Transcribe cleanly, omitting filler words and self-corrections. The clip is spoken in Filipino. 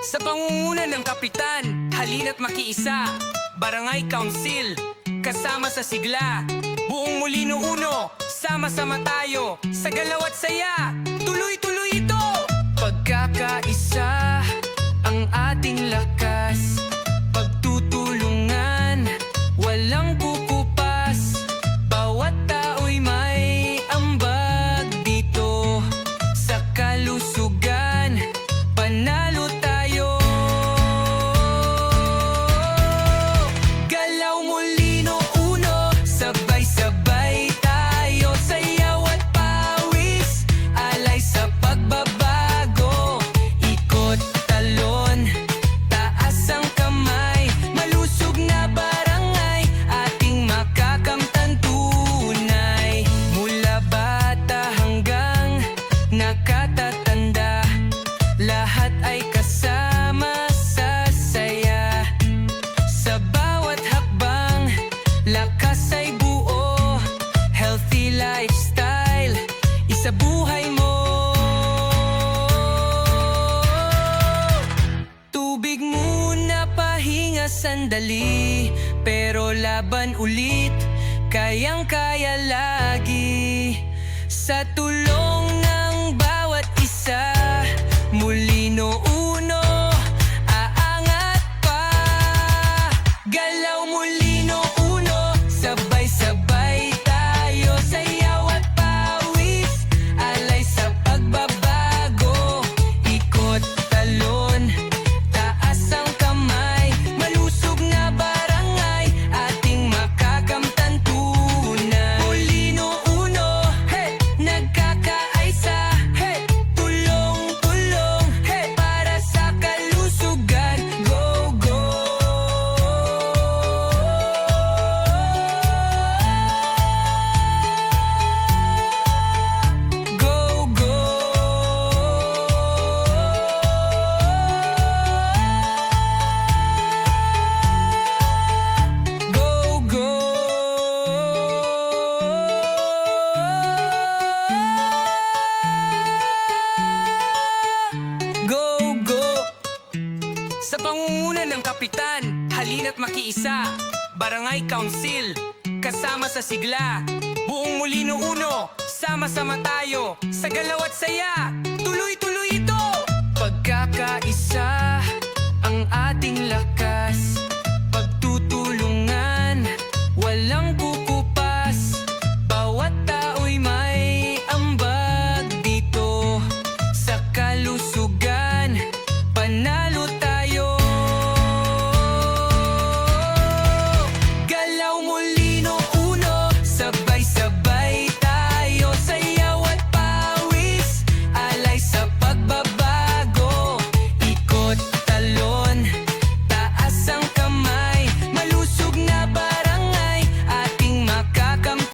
Sa pangunguna ng kapitan, halina't makiisa. Barangay Council, kasama sa sigla. Buong Molino Uno, sama-sama tayo. Sa galaw at saya, tuloy-tuloy ito. Pagkakaisa, ang ating lakas. Pagtutulungan, walang kukupas. Bawat tao'y may ambag dito. Sa kalusugan, panalo tayo. Galaw Molino Uno, sabay-sabay tayo. Sayaw at pawis, alay sa pagbabago. Ikot, talon, taas ang kamay. Malusog na barangay, ating makakamtan tunay. Mula bata hanggang nakatatanda, lahat ay kasama sa saya. Sa bawat hakbang, lakas ay buo. Healthy lifestyle, isabuhay mo. Tubig muna, pahinga sandali. Pero laban ulit, kayang-kaya lagi. Sa tulong ng bawat isa, Molino Uno, aangat pa. Galaw Molino Uno, sabay-sabay tayo. Sayaw at pawis, alay sa pagbabago. Ikot, talon, taas ang kamay. Malusog na barangay, ating makakamtan tunay. Molino Uno, hey, nagkakaisa, hey, tulong-tulong, hey, para sa kalusugan. Go, go! Go, go! Go, go! Go, go! Sa pangunguna ng kapitan, halina't makiisa. Barangay Council, kasama sa sigla. Buong Molino Uno, sama-sama tayo. Sa galaw at saya,